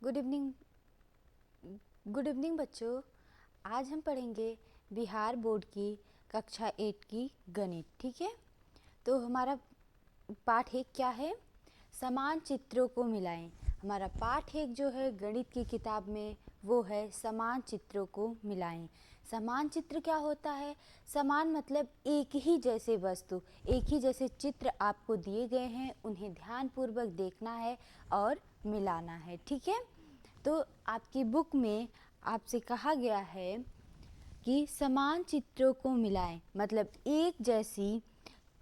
Good evening. Good evening बच्चों। आज हम पढ़ेंगे बिहार बोर्ड की कक्षा 8 की गणित। ठीक है, तो हमारा पाठ एक क्या है? समान चित्रों को मिलाएं। हमारा पाठ एक जो है गणित की किताब में वो है समान चित्रों को मिलाएं। समान चित्र क्या होता है? समान मतलब एक ही जैसे वस्तु, एक ही जैसे चित्र आपको दिए गए हैं, उन्हें ध्यानपूर्वक देखना है और मिलाना है। ठीक है, तो आपकी बुक में आपसे कहा गया है कि समान चित्रों को मिलाएं, मतलब एक जैसी।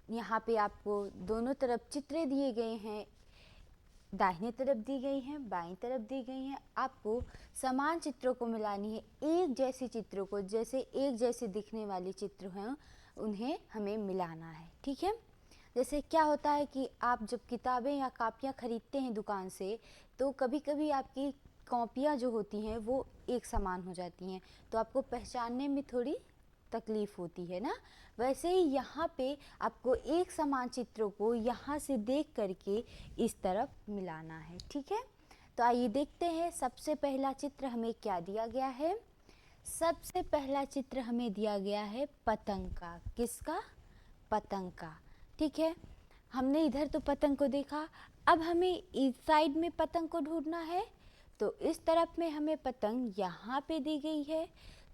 यहाँ पे आपको दोनों तरफ चित्रें दिए गए हैं, दाहिने तरफ दी गई हैं, बाईं तरफ दी गई हैं। आपको समान चित्रों को मिलानी है, एक जैसी चित्रों को, जैसे एक जैसे दिखने वाले चित्र हैं उन्हें हमें मिलाना है। ठीक है, जैसे क्या होता है कि आप जब किताबें या कापियाँ खरीदते हैं दुकान से, तो कभी कभी आपकी कॉपियाँ जो होती हैं वो एक समान हो जाती हैं, तो आपको पहचानने में थोड़ी तकलीफ़ होती है ना। वैसे ही यहाँ पे आपको एक समान चित्रों को यहाँ से देख करके इस तरफ मिलाना है। ठीक है, तो आइए देखते हैं। सबसे पहला चित्र हमें क्या दिया गया है? सबसे पहला चित्र हमें दिया गया है पतंग का। किसका? पतंग का। ठीक है, हमने इधर तो पतंग को देखा, अब हमें इस साइड में पतंग को ढूंढना है। तो इस तरफ में हमें पतंग यहाँ पे दी गई है।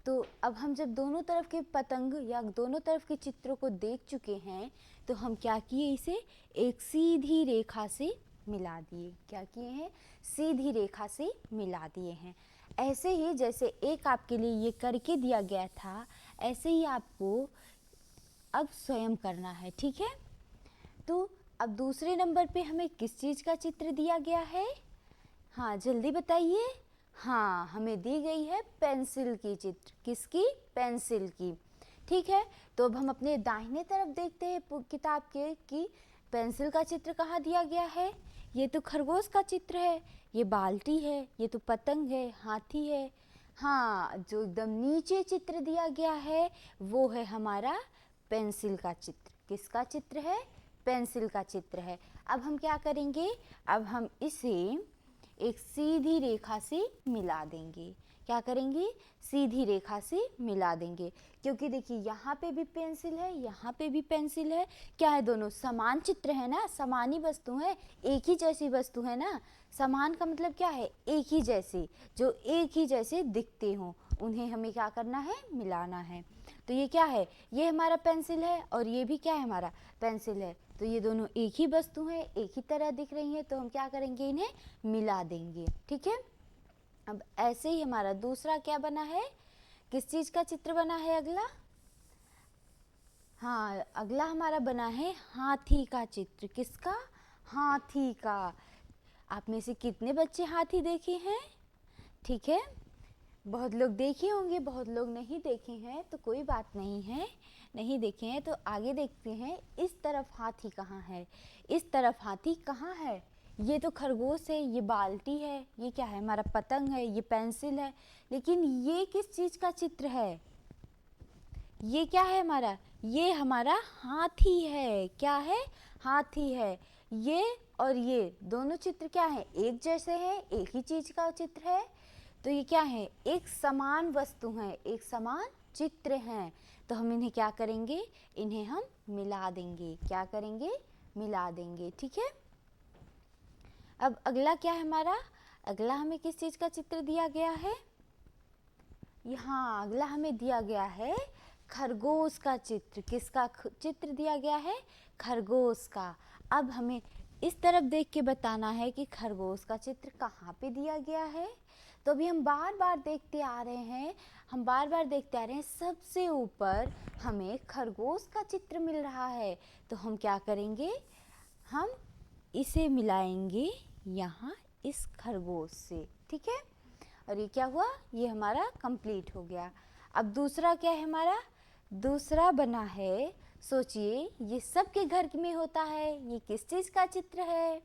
तो अब हम जब दोनों तरफ के पतंग या दोनों तरफ के चित्रों को देख चुके हैं, तो हम क्या किए? इसे एक सीधी रेखा से मिला दिए। क्या किए हैं? सीधी रेखा से मिला दिए हैं। ऐसे ही जैसे एक आपके लिए ये करके दिया गया था, ऐसे ही आपको अब स्वयं करना है। ठीक है, तो अब दूसरे नंबर पे हमें किस चीज़ का चित्र दिया गया है? हाँ, जल्दी बताइए। हाँ, हमें दी गई है पेंसिल की चित्र। किसकी? पेंसिल की। ठीक है, तो अब हम अपने दाहिने तरफ देखते हैं किताब के कि पेंसिल का चित्र कहाँ दिया गया है। ये तो खरगोश का चित्र है, ये बाल्टी है, ये तो पतंग है, हाथी है। हाँ, जो एकदम नीचे चित्र दिया गया है वो है हमारा पेंसिल का चित्र। किसका चित्र है? पेंसिल का चित्र है। अब हम क्या करेंगे? अब हम इसे एक सीधी रेखा से मिला देंगे। क्या करेंगे? सीधी रेखा से मिला देंगे, क्योंकि देखिए यहाँ पे भी पेंसिल है, यहाँ पे भी पेंसिल है। क्या है? दोनों समान चित्र है ना, समान ही वस्तु है, एक ही जैसी वस्तु है ना। समान का मतलब क्या है? एक ही जैसे, जो एक ही जैसे दिखते हों उन्हें हमें क्या करना है? मिलाना है। तो ये क्या है? ये हमारा पेंसिल है और ये भी क्या है? हमारा पेंसिल है। तो ये दोनों एक ही वस्तु हैं, एक ही तरह दिख रही हैं, तो हम क्या करेंगे? इन्हें मिला देंगे। ठीक है, अब ऐसे ही हमारा दूसरा क्या बना है? किस चीज़ का चित्र बना है अगला? हाँ, अगला हमारा बना है हाथी का चित्र। किसका? हाथी का। आप में से कितने बच्चे हाथी देखे हैं? ठीक है, बहुत लोग देखे होंगे, बहुत लोग नहीं देखे हैं, तो कोई बात नहीं है। नहीं देखे हैं तो आगे देखते हैं। इस तरफ हाथी कहाँ है? इस तरफ हाथी कहाँ है? ये तो खरगोश है, ये बाल्टी है, ये क्या है? हमारा पतंग है, ये पेंसिल है। लेकिन ये किस चीज़ का चित्र है? ये क्या है हमारा? ये हमारा हाथी है। क्या है? हाथी है। ये और ये दोनों चित्र क्या है? एक जैसे हैं, एक ही चीज़ का चित्र है। तो ये क्या है? एक समान वस्तु हैं, एक समान चित्र हैं। तो हम इन्हें क्या करेंगे? इन्हें हम मिला देंगे। क्या करेंगे? मिला देंगे। ठीक है, अब अगला क्या है हमारा? अगला हमें किस चीज़ का चित्र दिया गया है? यहाँ अगला हमें दिया गया है खरगोश का चित्र। किसका चित्र दिया गया है? खरगोश का। अब हमें इस तरफ देख के बताना है कि खरगोश का चित्र कहाँ पे दिया गया है। तो अभी हम बार बार देखते आ रहे हैं, हम बार बार देखते आ रहे हैं, सबसे ऊपर हमें खरगोश का चित्र मिल रहा है। तो हम क्या करेंगे? हम इसे मिलाएंगे यहाँ इस खरगोश से। ठीक है, और ये क्या हुआ? ये हमारा कंप्लीट हो गया। अब दूसरा क्या है हमारा? दूसरा बना है, सोचिए, ये सबके घर में होता है। ये किस चीज़ का चित्र है?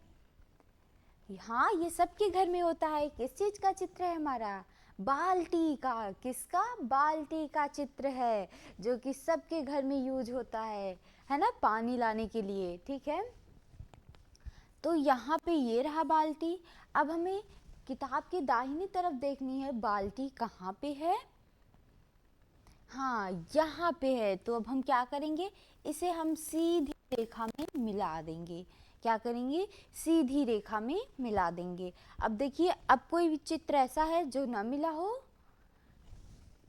हाँ, ये सबके घर में होता है। किस चीज़ का चित्र है हमारा? बाल्टी का। किसका? बाल्टी का चित्र है, जो कि सबके घर में यूज होता है ना, पानी लाने के लिए। ठीक है, तो यहाँ पे ये रहा बाल्टी। अब हमें किताब की दाहिनी तरफ देखनी है बाल्टी कहाँ पे है, हाँ यहाँ पे है। तो अब हम क्या करेंगे, इसे हम सीधी रेखा में मिला देंगे। क्या करेंगे, सीधी रेखा में मिला देंगे। अब देखिए, अब कोई भी चित्र ऐसा है जो ना मिला हो।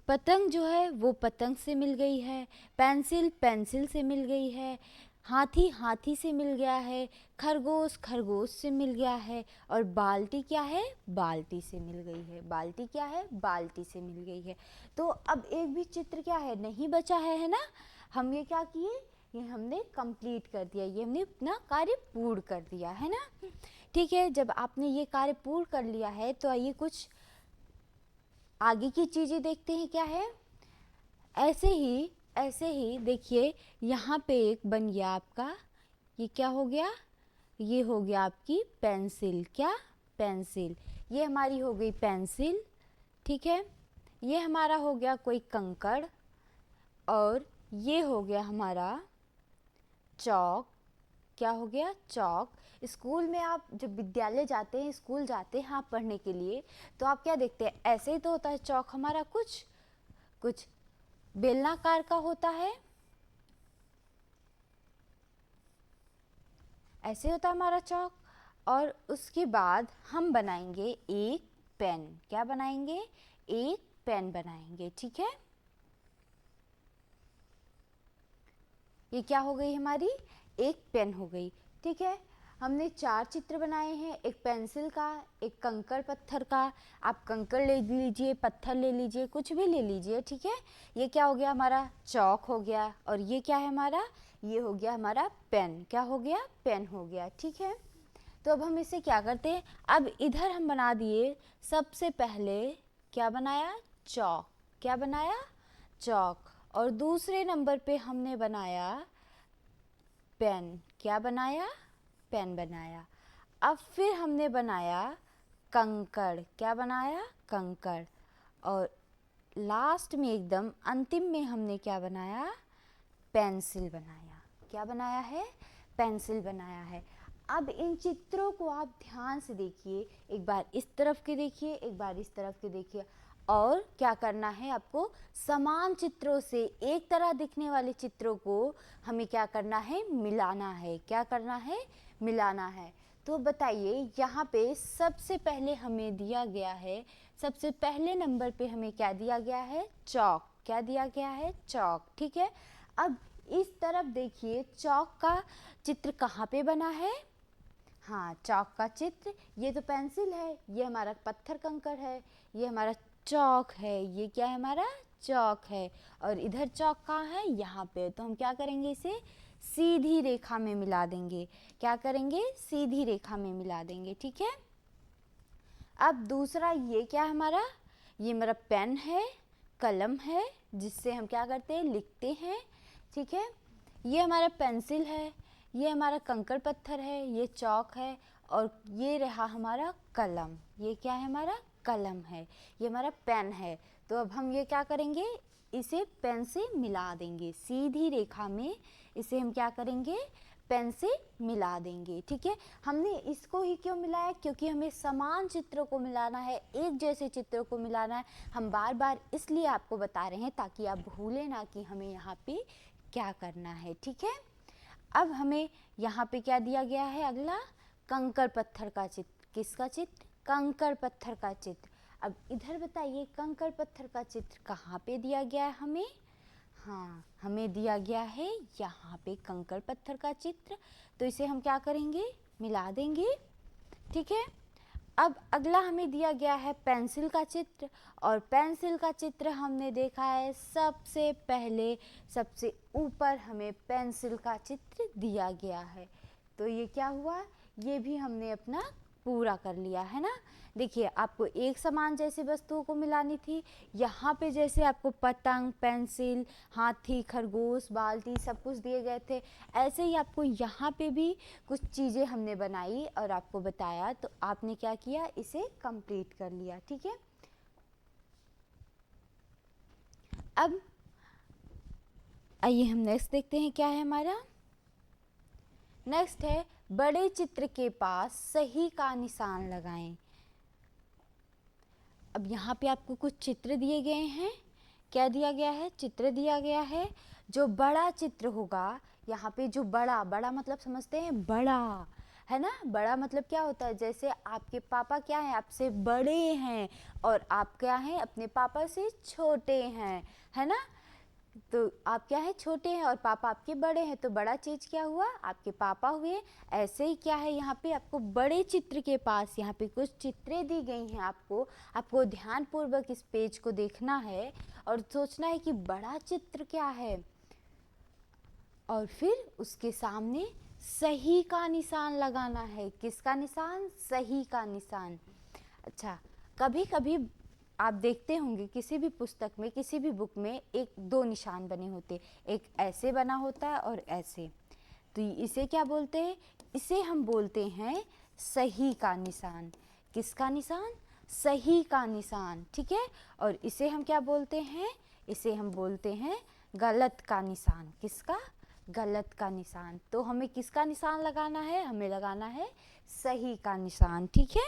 पतंग जो है वो पतंग से मिल गई है, पेंसिल पेंसिल से मिल गई है, हाथी हाथी से मिल गया है, खरगोश खरगोश से मिल गया है, और बाल्टी क्या है, बाल्टी से मिल गई है। बाल्टी क्या है, बाल्टी से मिल गई है। तो अब एक भी चित्र क्या है, नहीं बचा है ना। हम ये क्या किए, ये हमने कंप्लीट कर दिया, ये हमने अपना कार्य पूर्ण कर दिया है ना। ठीक है, जब आपने ये कार्य पूर्ण कर लिया है तो आइए कुछ आगे की चीज़ें देखते हैं क्या है। ऐसे ही देखिए, यहाँ पे एक बन गया आपका, ये क्या हो गया, ये हो गया आपकी पेंसिल। क्या, पेंसिल। ये हमारी हो गई पेंसिल, ठीक है। ये हमारा हो गया कोई कंकड़, और ये हो गया हमारा चौक। क्या हो गया, चौक। स्कूल में आप जब विद्यालय जाते हैं, स्कूल जाते हैं आप पढ़ने के लिए, तो आप क्या देखते हैं, ऐसे ही तो होता है चौक हमारा, कुछ कुछ बेलनाकार का होता है, ऐसे होता है हमारा चौक। और उसके बाद हम बनाएंगे एक पेन। क्या बनाएंगे, एक पेन बनाएंगे, ठीक है। ये क्या हो गई हमारी, एक पेन हो गई, ठीक है। हमने 4 चित्र बनाए हैं, एक पेंसिल का, एक कंकड़ पत्थर का। आप कंकड़ ले लीजिए, पत्थर ले लीजिए, कुछ भी ले लीजिए, ठीक है। ये क्या हो गया हमारा, चौक हो गया। और ये क्या है हमारा, ये हो गया हमारा पेन। क्या हो गया, पेन हो गया, ठीक है। तो अब हम इसे क्या करते हैं, अब इधर हम बना दिए, सबसे पहले क्या बनाया, चौक। क्या बनाया, चौक। और दूसरे नंबर पे हमने बनाया पेन। क्या बनाया, पेन बनाया। अब फिर हमने बनाया कंकड़। क्या बनाया, कंकड़। और लास्ट में एकदम अंतिम में हमने क्या बनाया, पेंसिल बनाया। क्या बनाया है, पेंसिल बनाया है। अब इन चित्रों को आप ध्यान से देखिए, एक बार इस तरफ के देखिए, एक बार इस तरफ के देखिए। और क्या करना है आपको, समान चित्रों से एक तरह दिखने वाले चित्रों को हमें क्या करना है, मिलाना है। क्या करना है, मिलाना है। तो बताइए, यहाँ पे सबसे पहले हमें दिया गया है, सबसे पहले नंबर पे हमें क्या दिया गया है, चौक। क्या दिया गया है, चौक, ठीक है। अब इस तरफ देखिए, चौक का चित्र कहाँ पे बना है, हाँ चौक का चित्र, ये तो पेंसिल है, ये हमारा पत्थर कंकड़ है, ये हमारा चौक है। ये क्या है, हमारा चौक है। और इधर चौक कहाँ है, यहाँ पे। तो हम क्या करेंगे, इसे सीधी रेखा में मिला देंगे। क्या करेंगे, सीधी रेखा में मिला देंगे, ठीक है। अब दूसरा, ये क्या है हमारा, ये मेरा पेन है, कलम है, जिससे हम क्या करते हैं, लिखते हैं, ठीक है। ये हमारा पेंसिल है, ये हमारा कंकड़ पत्थर है, ये चौक है, और ये रहा हमारा कलम। ये क्या है, हमारा कलम है, ये हमारा पेन है। तो अब हम ये क्या करेंगे, इसे पेन से मिला देंगे, सीधी रेखा में इसे हम क्या करेंगे, पेन से मिला देंगे, ठीक है। हमने इसको ही क्यों मिलाया, क्योंकि हमें समान चित्रों को मिलाना है, एक जैसे चित्रों को मिलाना है। हम बार बार इसलिए आपको बता रहे हैं ताकि आप भूलें ना कि हमें यहाँ पे क्या करना है, ठीक है। अब हमें यहाँ पे क्या दिया गया है, अगला कंकड़ पत्थर का चित्र। किसका चित्र, कंकड़ पत्थर का चित्र। अब इधर बताइए, कंकड़ पत्थर का चित्र कहाँ पे दिया गया है हमें, हाँ हमें दिया गया है यहाँ पे कंकड़ पत्थर का चित्र। तो इसे हम क्या करेंगे, मिला देंगे, ठीक है। अब अगला हमें दिया गया है पेंसिल का चित्र, और पेंसिल का चित्र हमने देखा है सबसे पहले, सबसे ऊपर हमें पेंसिल का चित्र दिया गया है। तो ये क्या हुआ, ये भी हमने अपना पूरा कर लिया है ना। देखिए, आपको एक समान जैसी वस्तुओं को मिलानी थी, यहाँ पे जैसे आपको पतंग, पेंसिल, हाथी, खरगोश, बाल्टी सब कुछ दिए गए थे, ऐसे ही आपको यहाँ पे भी कुछ चीज़ें हमने बनाई और आपको बताया, तो आपने क्या किया, इसे कंप्लीट कर लिया, ठीक है। अब आइए हम नेक्स्ट देखते हैं क्या है हमारा। नेक्स्ट है, बड़े चित्र के पास सही का निशान लगाएं। अब यहाँ पे आपको कुछ चित्र दिए गए हैं। क्या दिया गया है? चित्र दिया गया है। जो बड़ा चित्र होगा, यहाँ पे जो बड़ा बड़ा मतलब समझते हैं, बड़ा है ना। बड़ा मतलब क्या होता है? जैसे आपके पापा क्या हैं? आपसे बड़े हैं, और आप क्या हैं? अपने पापा से छोटे हैं, है ना। तो आप क्या है? छोटे हैं, और पापा आपके बड़े हैं, तो बड़ा चीज़ क्या हुआ? आपके पापा हुए। ऐसे ही क्या है, यहाँ पे आपको बड़े चित्र के पास यहाँ पे कुछ चित्रें दी गई हैं। आपको ध्यानपूर्वक इस पेज को देखना है और सोचना है कि बड़ा चित्र क्या है, और फिर उसके सामने सही का निशान लगाना है। किसका निशान? सही का निशान। अच्छा, कभी कभी आप देखते होंगे किसी भी पुस्तक में, किसी भी बुक में एक दो निशान बने होते, एक ऐसे बना होता है और ऐसे। तो इसे क्या बोलते हैं? इसे हम बोलते हैं सही का निशान। किसका निशान? सही का निशान, ठीक है। और इसे हम क्या बोलते हैं? इसे हम बोलते हैं गलत का निशान। किसका? गलत का निशान। तो हमें किसका निशान लगाना है? हमें लगाना है सही का निशान, ठीक है।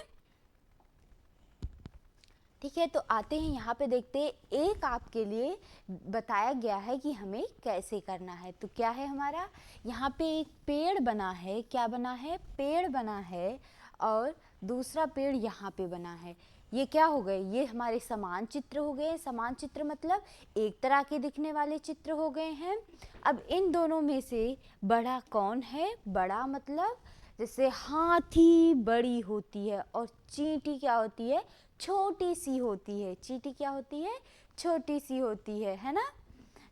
ठीक है, तो आते हैं यहाँ पे देखते हैं, एक आपके लिए बताया गया है कि हमें कैसे करना है। तो क्या है हमारा? यहाँ पे एक पेड़ बना है। क्या बना है? पेड़ बना है, और दूसरा पेड़ यहाँ पे बना है। ये क्या हो गए? ये हमारे समान चित्र हो गए। समान चित्र मतलब एक तरह के दिखने वाले चित्र हो गए हैं। अब इन दोनों में से बड़ा कौन है? बड़ा मतलब जैसे हाथी बड़ी होती है, और चींटी क्या होती है? छोटी सी होती है। चींटी क्या होती है? छोटी सी होती है ना।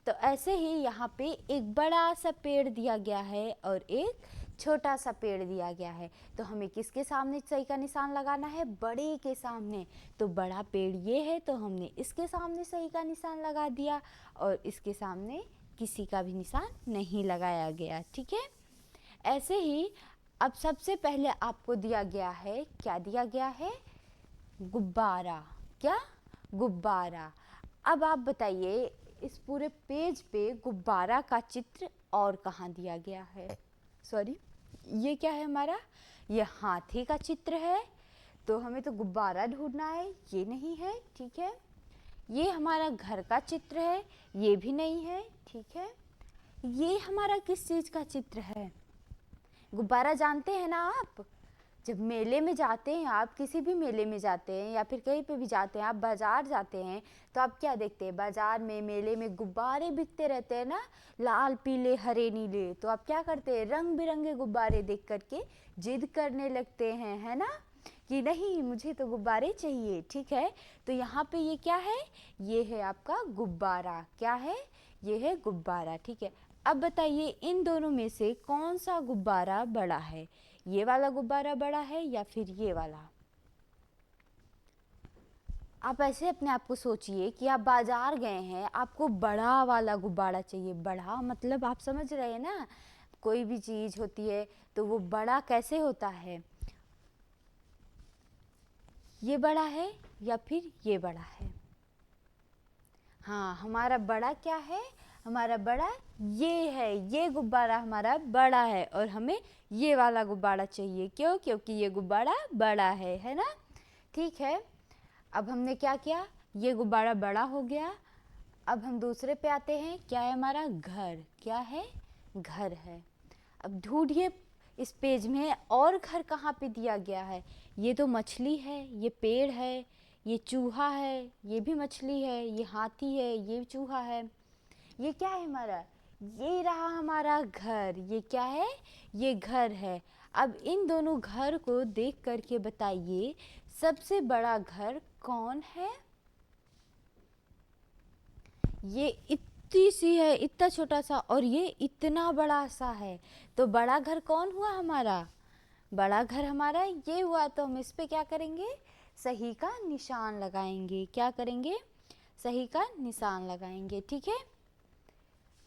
तो ऐसे ही यहाँ पे एक बड़ा सा पेड़ दिया गया है और एक छोटा सा पेड़ दिया गया है। तो हमें किसके सामने सही का निशान लगाना है? बड़े के सामने। तो बड़ा पेड़ ये है, तो हमने इसके सामने सही का निशान लगा दिया, और इसके सामने किसी का भी निशान नहीं लगाया गया, ठीक है। ऐसे ही अब सबसे पहले आपको दिया गया है, क्या दिया गया है? गुब्बारा। क्या? गुब्बारा। अब आप बताइए, इस पूरे पेज पे गुब्बारा का चित्र और कहाँ दिया गया है? सॉरी, ये क्या है हमारा? ये हाथी का चित्र है, तो हमें तो गुब्बारा ढूंढना है, ये नहीं है, ठीक है। ये हमारा घर का चित्र है, ये भी नहीं है, ठीक है। ये हमारा किस चीज़ का चित्र है? गुब्बारा जानते हैं ना आप? जब मेले में जाते हैं आप, किसी भी मेले में जाते हैं या फिर कहीं पे भी जाते हैं, आप बाज़ार जाते हैं, तो आप क्या देखते हैं? बाज़ार में, मेले में गुब्बारे बिकते रहते हैं ना, लाल पीले हरे नीले। तो आप क्या करते हैं? रंग बिरंगे गुब्बारे देख करके जिद करने लगते हैं, है ना, कि नहीं मुझे तो गुब्बारे चाहिए, ठीक है। तो यहाँ पे ये क्या है? ये है आपका गुब्बारा। क्या है? ये है गुब्बारा, ठीक है। अब बताइए, इन दोनों में से कौन सा गुब्बारा बड़ा है? ये वाला गुब्बारा बड़ा है या फिर ये वाला? आप ऐसे अपने आप को सोचिए कि आप बाजार गए हैं, आपको बड़ा वाला गुब्बारा चाहिए। बड़ा मतलब आप समझ रहे हैं ना, कोई भी चीज़ होती है तो वो बड़ा कैसे होता है? ये बड़ा है या फिर ये बड़ा है? हाँ, हमारा बड़ा क्या है? हमारा बड़ा ये है। ये गुब्बारा हमारा बड़ा है, और हमें ये वाला गुब्बारा चाहिए। क्यों? क्योंकि ये गुब्बारा बड़ा है ना। ठीक है, अब हमने क्या किया? ये गुब्बारा बड़ा हो गया। अब हम दूसरे पे आते हैं। क्या है हमारा? घर। क्या है? घर है। अब ढूंढिए इस पेज में और घर कहाँ पे दिया गया है। ये तो मछली है, ये पेड़ है, ये चूहा है, ये भी मछली है, ये हाथी है, ये चूहा है। ये क्या है हमारा? ये रहा हमारा घर। ये क्या है? ये घर है। अब इन दोनों घर को देख करके बताइए, सबसे बड़ा घर कौन है? ये इतनी सी है, इतना छोटा सा, और ये इतना बड़ा सा है। तो बड़ा घर कौन हुआ हमारा? बड़ा घर हमारा ये हुआ। तो हम इस पे क्या करेंगे? सही का निशान लगाएंगे। क्या करेंगे? सही का निशान लगाएंगे, ठीक है।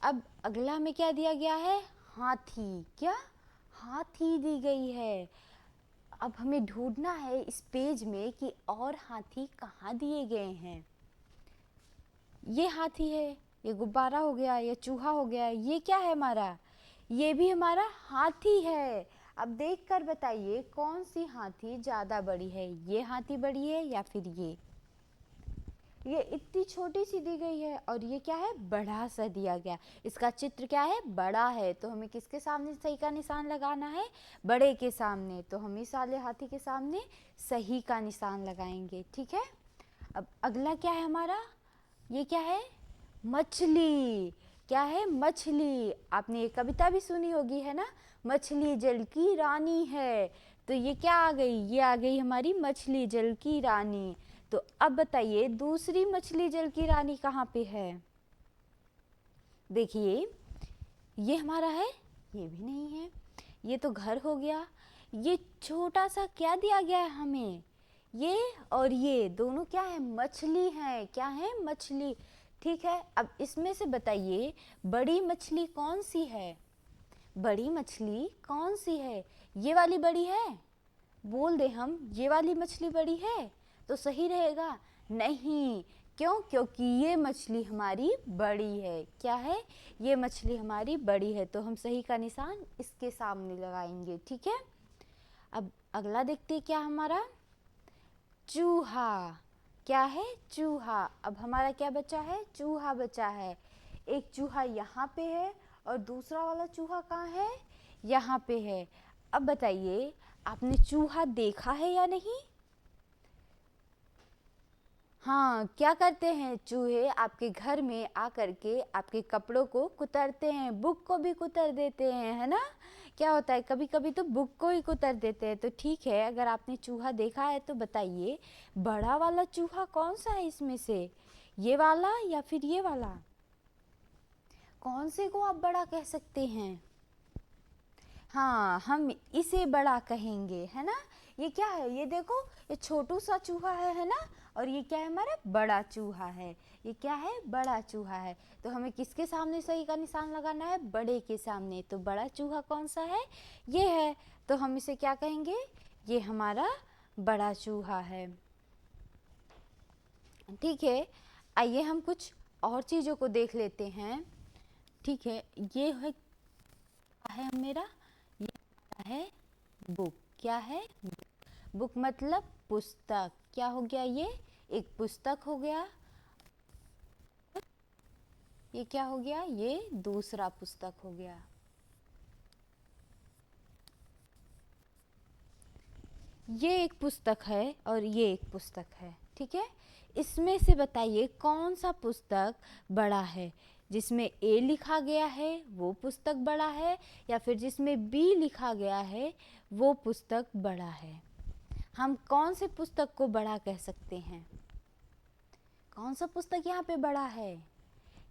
अब अगला में क्या दिया गया है? हाथी। क्या? हाथी दी गई है। अब हमें ढूंढना है इस पेज में कि और हाथी कहाँ दिए गए हैं। ये हाथी है, ये गुब्बारा हो गया, ये चूहा हो गया, ये क्या है हमारा? ये भी हमारा हाथी है। अब देख कर बताइए कौन सी हाथी ज़्यादा बड़ी है? ये हाथी बड़ी है या फिर ये? ये इतनी छोटी सी दी गई है और ये क्या है, बड़ा सा दिया गया। इसका चित्र क्या है, बड़ा है, तो हमें किसके सामने सही का निशान लगाना है, बड़े के सामने। तो हम इस वाले हाथी के सामने सही का निशान लगाएंगे, ठीक है। अब अगला क्या है हमारा, ये क्या है, मछली। क्या है, मछली। आपने ये कविता भी सुनी होगी, है ना, मछली जल की रानी है। तो ये क्या आ गई, ये आ गई हमारी मछली जल की रानी। तो अब बताइए दूसरी मछली जल की रानी कहाँ पे है। देखिए ये हमारा है, ये भी नहीं है, ये तो घर हो गया। ये छोटा सा क्या दिया गया है हमें, ये और ये दोनों क्या है, मछली हैं। क्या है, मछली, ठीक है। अब इसमें से बताइए बड़ी मछली कौन सी है, बड़ी मछली कौन सी है, ये वाली बड़ी है, बोल दे हम ये वाली मछली बड़ी है तो सही रहेगा, नहीं, क्यों, क्योंकि ये मछली हमारी बड़ी है। क्या है, ये मछली हमारी बड़ी है, तो हम सही का निशान इसके सामने लगाएंगे, ठीक है। अब अगला देखते हैं क्या हमारा, चूहा। क्या है, चूहा। अब हमारा क्या बचा है, चूहा बचा है। एक चूहा यहाँ पे है और दूसरा वाला चूहा कहाँ है, यहाँ पे है। अब बताइए आपने चूहा देखा है या नहीं। हाँ, क्या करते हैं चूहे, आपके घर में आकर के आपके कपड़ों को कुतरते हैं, बुक को भी कुतर देते हैं, है ना। क्या होता है, कभी कभी तो बुक को ही कुतर देते हैं। तो ठीक है, अगर आपने चूहा देखा है तो बताइए बड़ा वाला चूहा कौन सा है इसमें से, ये वाला या फिर ये वाला, कौन से को आप बड़ा कह सकते हैं। हाँ, हम इसे बड़ा कहेंगे, है ना। ये क्या है, ये देखो, ये छोटू सा चूहा है ना, और ये क्या है, हमारा बड़ा चूहा है। ये क्या है, बड़ा चूहा है। तो हमें किसके सामने सही का निशान लगाना है, बड़े के सामने। तो बड़ा चूहा कौन सा है, ये है, तो हम इसे क्या कहेंगे, ये हमारा बड़ा चूहा है, ठीक है। आइए हम कुछ और चीज़ों को देख लेते हैं, ठीक है। ये है मेरा, ये है बुक। क्या है, बुक मतलब पुस्तक। क्या हो गया, ये एक पुस्तक हो गया, ये क्या हो गया, ये दूसरा पुस्तक हो गया। ये एक पुस्तक है और ये एक पुस्तक है, ठीक है। इसमें से बताइए कौन सा पुस्तक बड़ा है, जिसमें ए लिखा गया है वो पुस्तक बड़ा है, या फिर जिसमें बी लिखा गया है वो पुस्तक बड़ा है। हम कौन से पुस्तक को बड़ा कह सकते हैं, कौन सा पुस्तक यहाँ पे बड़ा है,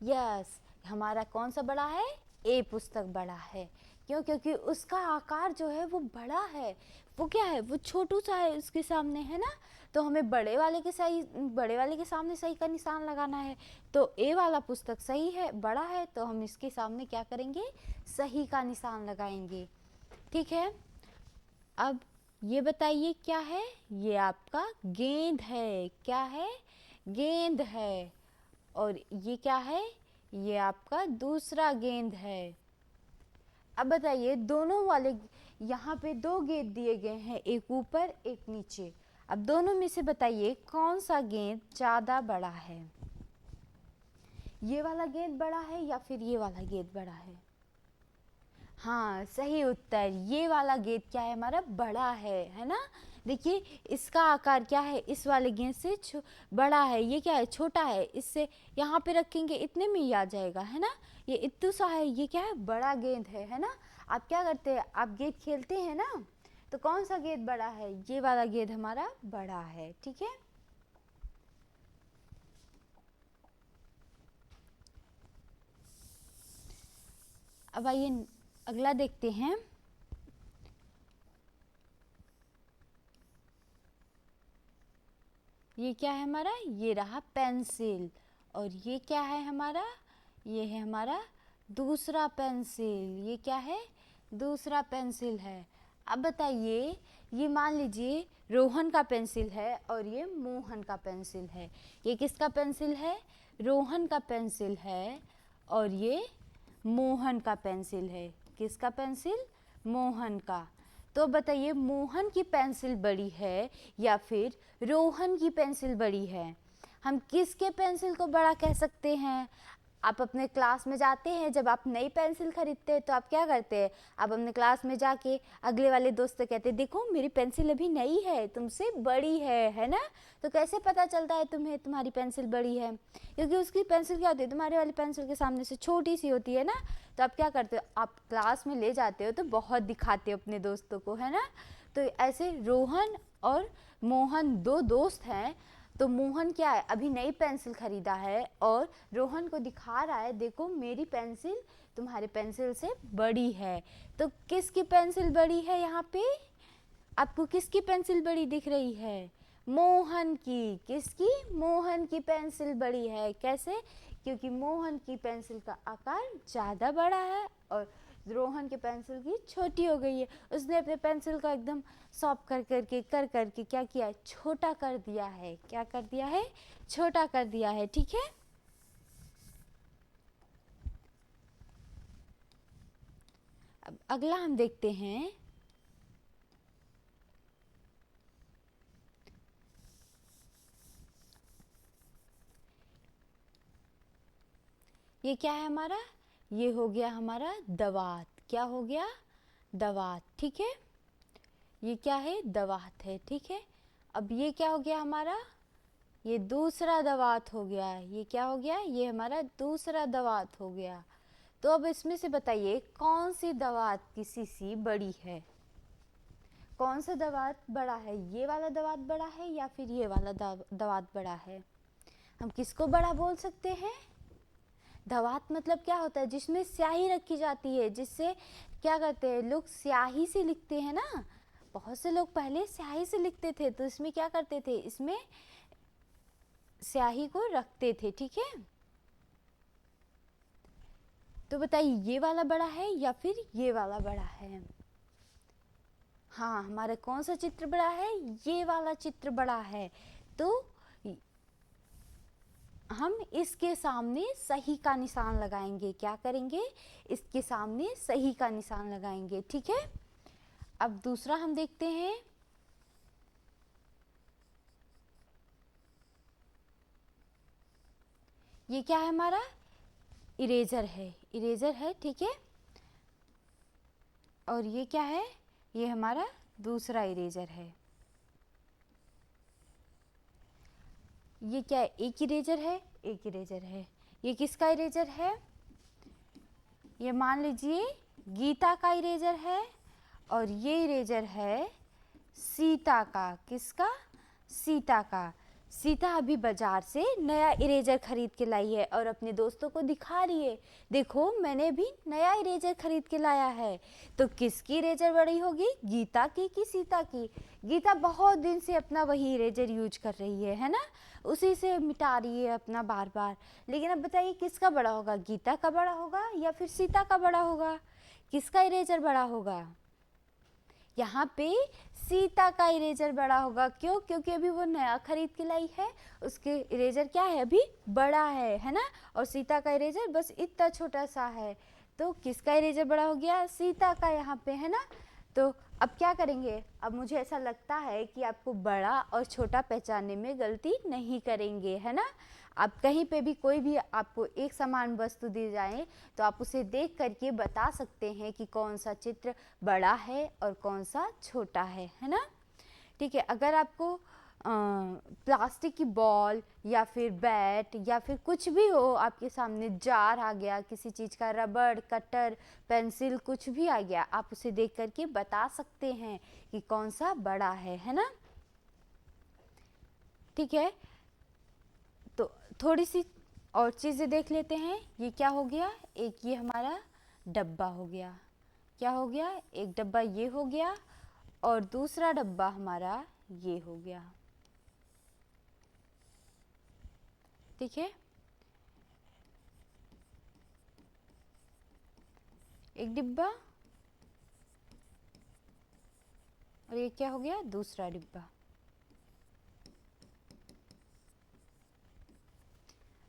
यस, हमारा कौन सा बड़ा है, ए पुस्तक बड़ा है। क्यों, क्योंकि उसका आकार जो है वो बड़ा है, वो क्या है, वो छोटू सा है उसके सामने, है ना। तो हमें बड़े वाले के सामने सही का निशान लगाना है। तो ए वाला पुस्तक सही है, बड़ा है, तो हम इसके सामने क्या करेंगे, सही का निशान लगाएंगे, ठीक है। अब ये बताइए क्या है, ये आपका गेंद है। क्या है, गेंद है। और ये क्या है, ये आपका दूसरा गेंद है। अब बताइए दोनों वाले, यहाँ पे दो गेंद दिए गए हैं, एक ऊपर एक नीचे। अब दोनों में से बताइए कौन सा गेंद ज़्यादा बड़ा है, ये वाला गेंद बड़ा है या फिर ये वाला गेंद बड़ा है। हाँ, सही उत्तर, ये वाला गेंद क्या है, हमारा बड़ा है ना। देखिए इसका आकार क्या है, इस वाले गेंद से बड़ा है, ये क्या है, छोटा है, इससे यहाँ पे रखेंगे इतने में ही आ जाएगा, है ना। ये इत्तू सा है, ये क्या है, बड़ा गेंद है ना। आप क्या करते हैं, आप गेंद खेलते हैं ना, तो कौन सा गेंद बड़ा है, ये वाला गेंद हमारा बड़ा है, ठीक है। अब आइए अगला देखते हैं। ये क्या है हमारा, ये रहा पेंसिल, और ये क्या है हमारा, ये है हमारा दूसरा पेंसिल। ये क्या है, दूसरा पेंसिल है। अब बताइए, ये मान लीजिए रोहन का पेंसिल है और ये मोहन का पेंसिल है। ये किसका पेंसिल है, रोहन का पेंसिल है, और ये मोहन का पेंसिल है। किसका पेंसिल, मोहन का। तो बताइए मोहन की पेंसिल बड़ी है या फिर रोहन की पेंसिल बड़ी है। हम किसके पेंसिल को बड़ा कह सकते हैं? आप अपने क्लास में जाते हैं, जब आप नई पेंसिल खरीदते हैं तो आप क्या करते हैं? आप अपने क्लास में जाके अगले वाले दोस्त से कहते हैं, देखो मेरी पेंसिल अभी नई है, तुमसे बड़ी है ना? तो कैसे पता चलता है तुम्हें तुम्हारी पेंसिल बड़ी है? क्योंकि उसकी पेंसिल क्या होती है, तुम्हारे वाली पेंसिल के सामने से छोटी सी होती है ना। तो आप क्या करते हो, आप क्लास में ले जाते हो तो बहुत दिखाते हो अपने दोस्तों को, है ना? तो ऐसे रोहन और मोहन दो दोस्त हैं। तो मोहन क्या है, अभी नई पेंसिल खरीदा है और रोहन को दिखा रहा है, देखो मेरी पेंसिल तुम्हारी पेंसिल से बड़ी है। तो किसकी पेंसिल बड़ी है यहाँ पे? आपको किसकी पेंसिल बड़ी दिख रही है? मोहन की। किसकी? मोहन की पेंसिल बड़ी है। कैसे? क्योंकि मोहन की पेंसिल का आकार ज़्यादा बड़ा है और रोहन की पेंसिल की छोटी हो गई है। उसने अपने पेंसिल का एकदम सॉफ्ट कर करके क्या किया है? छोटा कर दिया है। क्या कर दिया है? छोटा कर दिया है। ठीक है। अब अगला हम देखते हैं। ये क्या है हमारा? ये हो गया हमारा दवात। क्या हो गया? दवात। ठीक है। ये क्या है? दवात है। ठीक है। अब ये क्या हो गया हमारा? ये दूसरा दवात हो गया। ये क्या हो गया? ये हमारा दूसरा दवात हो गया। तो अब इसमें से बताइए कौन सी दवात की सीसी बड़ी है? कौन सा दवात बड़ा है? ये वाला दवात बड़ा है या फिर ये वाला दवात बड़ा है? हम किसको बड़ा बोल सकते हैं? दवात मतलब क्या होता है? जिसमें स्याही रखी जाती है, जिससे क्या करते हैं लोग? स्याही से लिखते हैं ना। बहुत से लोग पहले स्याही से लिखते थे, तो इसमें क्या करते थे? इसमें स्याही को रखते थे। ठीक है। तो बताइए ये वाला बड़ा है या फिर ये वाला बड़ा है? हाँ, हमारा कौन सा चित्र बड़ा है? ये वाला चित्र बड़ा है। तो हम इसके सामने सही का निशान लगाएंगे। क्या करेंगे? इसके सामने सही का निशान लगाएंगे। ठीक है। अब दूसरा हम देखते हैं। ये क्या है हमारा? इरेजर है। इरेजर है। ठीक है। और ये क्या है? ये हमारा दूसरा इरेजर है। ये क्या है? एक इरेजर है। एक इरेजर है। ये किसका इरेजर है? ये मान लीजिए गीता का इरेजर है और ये इरेजर है सीता का। किसका? सीता का। सीता अभी बाजार से नया इरेजर खरीद के लाई है और अपने दोस्तों को दिखा रही है, देखो मैंने भी नया इरेजर खरीद के लाया है। तो किसकी इरेजर बड़ी होगी? गीता की कि सीता की? गीता बहुत दिन से अपना वही इरेजर यूज कर रही है ना? उसी से मिटा रही है अपना बार बार। लेकिन अब बताइए किसका बड़ा होगा? गीता का बड़ा होगा या फिर सीता का बड़ा होगा? किसका इरेजर बड़ा होगा? यहाँ पे सीता का इरेजर बड़ा होगा। क्यों? क्योंकि अभी वो नया खरीद के लाई है, उसके इरेजर क्या है? अभी बड़ा है ना? और सीता का इरेजर बस इतना छोटा सा है। तो किसका इरेजर बड़ा हो गया? सीता का यहाँ पे, है ना? तो अब क्या करेंगे? अब मुझे ऐसा लगता है कि आपको बड़ा और छोटा पहचानने में गलती नहीं करेंगे, है ना? आप कहीं पे भी कोई भी आपको एक समान वस्तु दी जाए तो आप उसे देख करके बता सकते हैं कि कौन सा चित्र बड़ा है और कौन सा छोटा है ना? ठीक है। अगर आपको प्लास्टिक की बॉल या फिर बैट या फिर कुछ भी हो, आपके सामने जार आ गया, किसी चीज़ का रबड़, कटर, पेंसिल, कुछ भी आ गया, आप उसे देख करके बता सकते हैं कि कौन सा बड़ा है ना? ठीक है। तो थोड़ी सी और चीज़ें देख लेते हैं। ये क्या हो गया? एक ये हमारा डब्बा हो गया। क्या हो गया? एक डब्बा ये हो गया और दूसरा डब्बा हमारा ये हो गया। ठीक है। एक डिब्बा और ये क्या हो गया? दूसरा डिब्बा।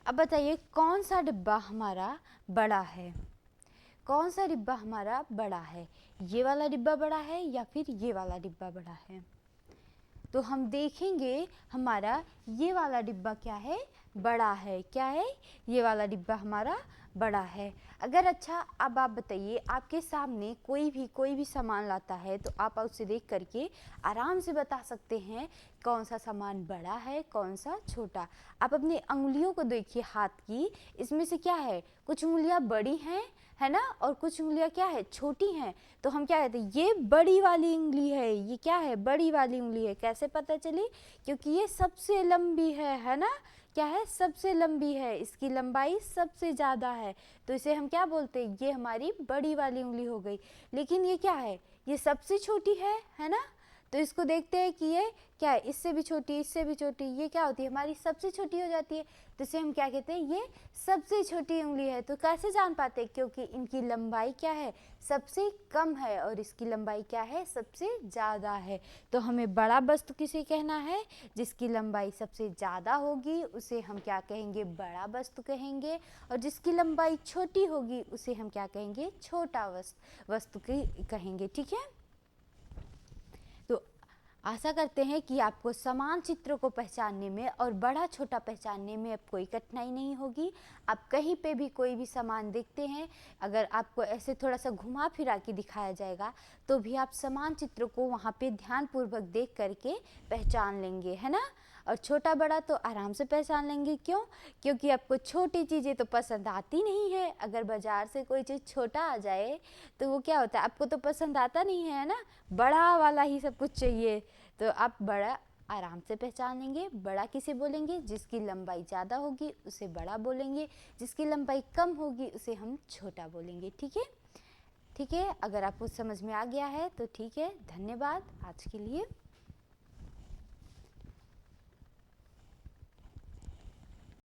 अब बताइए कौन सा डिब्बा हमारा बड़ा है? कौन सा डिब्बा हमारा बड़ा है? ये वाला डिब्बा बड़ा है या फिर ये वाला डिब्बा बड़ा है? तो हम देखेंगे हमारा ये वाला डिब्बा क्या है, बड़ा है। क्या है, ये वाला डिब्बा हमारा बड़ा है। अगर अच्छा अब आप बताइए, आपके सामने कोई भी सामान लाता है तो आप उसे देख करके आराम से बता सकते हैं कौन सा सामान बड़ा है कौन सा छोटा। आप अपनी अंगुलियों को देखिए हाथ की, इसमें से क्या है, कुछ उंगलियां बड़ी हैं, है ना, और कुछ उंगलियां क्या है, छोटी हैं। तो हम क्या कहते हैं, ये बड़ी वाली उंगली है, ये क्या है, बड़ी वाली उंगली है। कैसे पता चली, क्योंकि ये सबसे लंबी है ना, क्या है, सबसे लंबी है, इसकी लंबाई सबसे ज़्यादा है, तो इसे हम क्या बोलते हैं, ये हमारी बड़ी वाली उंगली हो गई। लेकिन ये क्या है, ये सबसे छोटी है ना। तो इसको देखते हैं कि ये क्या है, इससे भी छोटी, इससे भी छोटी, ये क्या होती है, हमारी सबसे छोटी हो जाती है। तो इसे हम क्या कहते हैं, ये सबसे छोटी उंगली है। तो कैसे जान पाते हैं, क्योंकि इनकी लंबाई क्या है, सबसे कम है, और इसकी लंबाई क्या है, सबसे ज़्यादा है। तो हमें बड़ा वस्तु किसे कहना है, जिसकी लंबाई सबसे ज़्यादा होगी उसे हम क्या कहेंगे, बड़ा वस्तु कहेंगे। और जिसकी लंबाई छोटी होगी उसे हम क्या कहेंगे, छोटा वस्तु कहेंगे। ठीक है, तो आशा करते हैं कि आपको समान चित्रों को पहचानने में और बड़ा छोटा पहचानने में अब कोई कठिनाई नहीं होगी। आप कहीं पे भी कोई भी सामान देखते हैं, अगर आपको ऐसे थोड़ा सा घुमा फिरा के दिखाया जाएगा तो भी आप समान चित्रों को वहाँ पे ध्यानपूर्वक देख करके पहचान लेंगे, है ना। और छोटा बड़ा तो आराम से पहचान लेंगे। क्यों, क्योंकि आपको छोटी चीज़ें तो पसंद आती नहीं है। अगर बाज़ार से कोई चीज़ छोटा आ जाए तो वो क्या होता है, आपको तो पसंद आता नहीं है ना, बड़ा वाला ही सब कुछ चाहिए। तो आप बड़ा आराम से पहचान लेंगे। बड़ा किसे बोलेंगे, जिसकी लंबाई ज़्यादा होगी उसे बड़ा बोलेंगे, जिसकी लंबाई कम होगी उसे हम छोटा बोलेंगे। ठीक है, ठीक है, अगर आपको समझ में आ गया है तो ठीक है, धन्यवाद आज के लिए।